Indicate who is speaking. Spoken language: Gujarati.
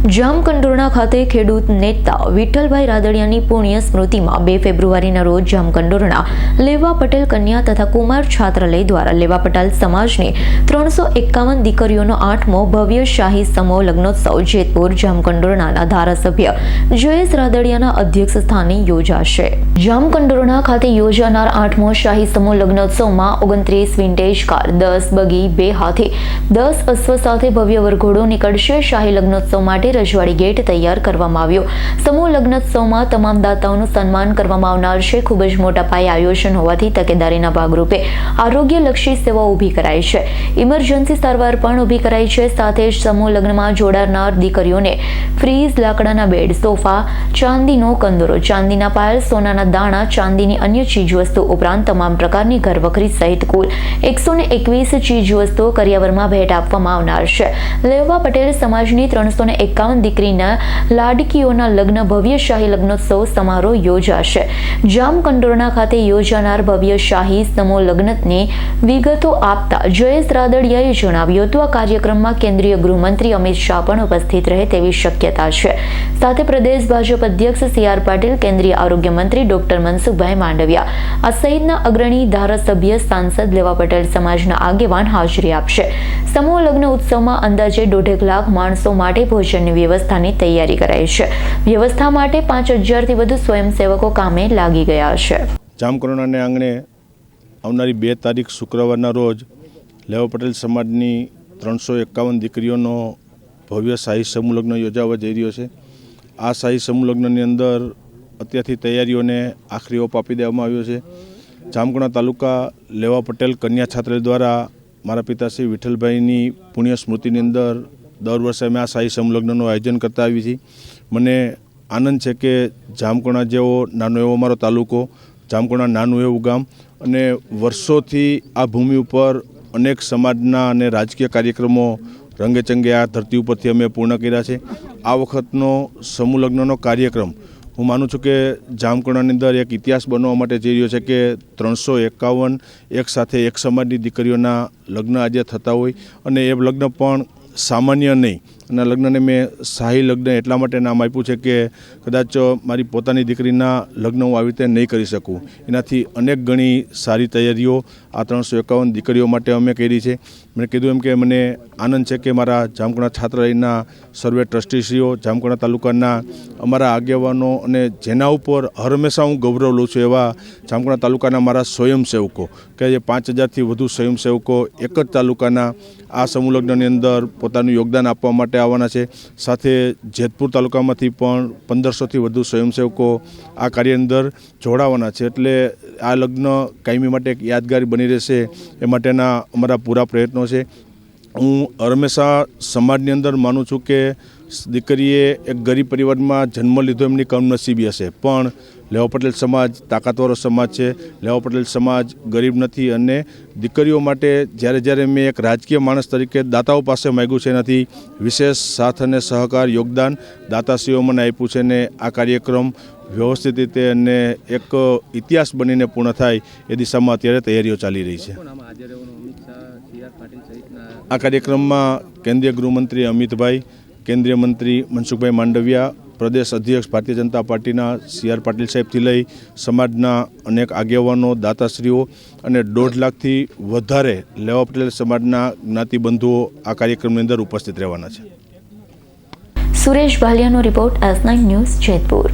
Speaker 1: જામકંડોરણા ખાતે ખેડૂત નેતા વિઠ્ઠલભાઈ રાદડિયાની પુણ્ય સ્મૃતિમાં 2 ફેબ્રુઆરીના રોજ જામકંડોરણા લેવા પટેલ કન્યા તથા કુમાર છાત્રાલય દ્વારા લેવા પટેલ સમાજની 351 દીકરીઓનો 8મો ભવ્ય શાહી સમૂહ લગ્નોત્સવ જેતપુર જામકંડોરણાના ધારાસભ્ય જયેશ રાદડિયાના અધ્યક્ષ સ્થાને યોજાશે। જામકંડોરણા ખાતે યોજાનાર 8મો શાહી સમૂહ લગ્નોત્સવમાં 29 વિન્ટેજ કાર, 10 બગી, 2 હાથી, 10 અશ્વ સાથે ભવ્ય વરઘોડો નીકળશે। શાહી લગ્નોત્સવ માટે રજવાડી ગેટ તૈયાર કરવામાં આવ્યો। સમૂહ લગ્નોત્સવમાં તમામ દાતાઓનું સન્માન કરવામાં આવનાર છે। ખૂબ જ મોટા પાયે આયોજન હોવાથી તકેદારીના ભાગરૂપે આરોગ્યલક્ષી સેવાઓ ઊભી કરાઈ છે। ઇમરજન્સી સારવાર પણ ઊભી કરાઈ છે। સાથે જ સમૂહ લગ્નમાં જોડાનાર દીકરીઓને ફ્રીજ, લાકડાના બેડ, સોફા, ચાંદીનો કંદોરો, ચાંદીના પાયલ, સોનાના દાણા, ચાંદીની અન્ય ચીજવસ્તુ ઉપરાંત તમામ પ્રકારની ઘરવખરી સહિત કુલ 121 ચીજવસ્તુઓ કરિયાવરમાં ભેટ આપવામાં આવનાર છે। લેવા પટેલ સમાજની 351 દીકરીના લાડકીઓના લગ્ન ભવ્ય શાહી લગ્નોત્સવ સમારોહ યોજાશે। જામકંડોરણા ખાતે યોજાનાર ભવ્ય શાહી સમૂહ લગ્નની વિગતો આપતા જયેશ રાદડિયાએ જણાવ્યું હતું, આ કાર્યક્રમમાં કેન્દ્રીય ગૃહમંત્રી અમિત શાહ પણ ઉપસ્થિત રહે તેવી શક્યતા છે। સાથે પ્રદેશ ભાજપ અધ્યક્ષ CR પાટીલ, કેન્દ્રીય આરોગ્ય મંત્રી ડોક્ટર મનસુખભાઈ માંડવિયા આ સહિતના અગ્રણી ધારાસભ્ય, સાંસદ, લેવા પટેલ સમાજના આગેવાન હાજરી આપશે। સમૂહ લગ્ન ઉત્સવમાં અંદાજે 1.5 લાખ માણસો માટે ભોજનની વ્યવસ્થાની તૈયારી કરાઈ છે। વ્યવસ્થા માટે 5000થી વધુ સ્વયંસેવકો કામે લાગી ગયા છે।
Speaker 2: જામકંડોરણાને આંગણે આવનારી 2 તારીખ શુક્રવારના રોજ લેવા પટેલ સમાજની 351 દીકરીઓનો ભવ્ય શાહી સમૂહ લગ્ન યોજાવા જઈ રહ્યો છે। આ શાહી સમૂહ લગ્નની અંદર અત્યારથી તૈયારીઓને આખરી ઓપ આપી દેવામાં આવ્યો છે। જામકંડોરણા તાલુકા લેવા પટેલ કન્યા છાત્રાલય દ્વારા મારા પિતાશ્રી વિઠ્ઠલભાઈની પુણ્ય સ્મૃતિની અંદર દર વર્ષે અમે આ શાહી સમૂહ લગ્નનું આયોજન કરતા આવી છીએ। મને આનંદ છે કે જામકંડોરણા જેવો નાનો એવો મારો તાલુકો, જામકંડોરણા નાનું એવું ગામ, અને વર્ષોથી આ ભૂમિ ઉપર અનેક સમાજના અને રાજકીય કાર્યક્રમો રંગેચંગે આ ધરતી ઉપરથી અમે પૂર્ણ કર્યા છે। આ વખતનો સમૂહ લગ્નનો કાર્યક્રમ હું માનું છું કે જામકંડોરણાની અંદર એક ઇતિહાસ બનવા માટે જઈ રહ્યો છે કે 351 એક સાથે એક સમાજની દીકરીઓના લગ્ન આજે થતા હોય, અને એ લગ્ન પણ સામાન્ય નહીં। અને લગ્નને મેં શાહી લગ્ન એટલા માટે નામ આપ્યું છે કે કદાચ મારી પોતાની દીકરીના લગ્ન હું આવી રીતે નહીં કરી શકું, એનાથી અનેક ગણી સારી તૈયારીઓ આ 351 દીકરીઓ માટે અમે કરી છે। મેં કીધું એમ કે મને આનંદ છે કે મારા જામકંડોરણા છાત્રાલયના સર્વે ટ્રસ્ટીશ્રીઓ, જામકંડોરણા તાલુકાના અમારા આગેવાનો, અને જેના ઉપર હંમેશા હું ગૌરવ લઉં છું એવા જામકંડોરણા તાલુકાના મારા સ્વયંસેવકો, કે જે 5000થી વધુ સ્વયંસેવકો એક જ તાલુકાના આ સમૂહ લગ્નની અંદર પોતાનું યોગદાન આપવા માટે આવવાના છે। સાથે જેતપુર તાલુકામાંથી પણ 1500થી વધુ સ્વયંસેવકો આ કાર્યની અંદર જોડાવાના છે। એટલે આ લગ્ન કાયમી માટે એક યાદગાર બની રહેશે એ માટેના અમારા પૂરા પ્રયત્નો છે। હું હંમેશા સમાજની અંદર માનું છું કે દીકરીએ એક ગરીબ પરિવારમાં જન્મ લીધો એમની કમનસીબી હશે, પણ લેવા પટેલ સમાજ તાકાતવાળો સમાજ છે। લેવા પટેલ સમાજ ગરીબ નથી, અને દીકરીઓ માટે જ્યારે મેં એક રાજકીય માણસ તરીકે દાતાઓ પાસે માગ્યું છે, એનાથી વિશેષ સાથ અને સહકાર, યોગદાન દાતાશ્રીઓ મને આપ્યું છે, ને આ કાર્યક્રમ વ્યવસ્થિત રીતે અને એક ઇતિહાસ બનીને પૂર્ણ થાય એ દિશામાં અત્યારે તૈયારીઓ ચાલી રહી છે। આ કાર્યક્રમમાં કેન્દ્રીય ગૃહમંત્રી અમિતભાઈ, કેન્દ્રીય મંત્રી મનસુખભાઈ માંડવિયા, પ્રદેશ અધ્યક્ષ ભારતીય જનતા પાર્ટીના CR પાટીલ સાહેબથી લઈ સમાજના અનેક આગેવાનો, દાતાશ્રીઓ અને 1.5 લાખથી વધારે લેવા પટેલ સમાજના જ્ઞાતિબંધુઓ આ કાર્યક્રમની અંદર ઉપસ્થિત રહેવાના છે।
Speaker 1: સુરેશ ભાલિયાનો રિપોર્ટ, S9 ન્યૂઝ, જેતપુર।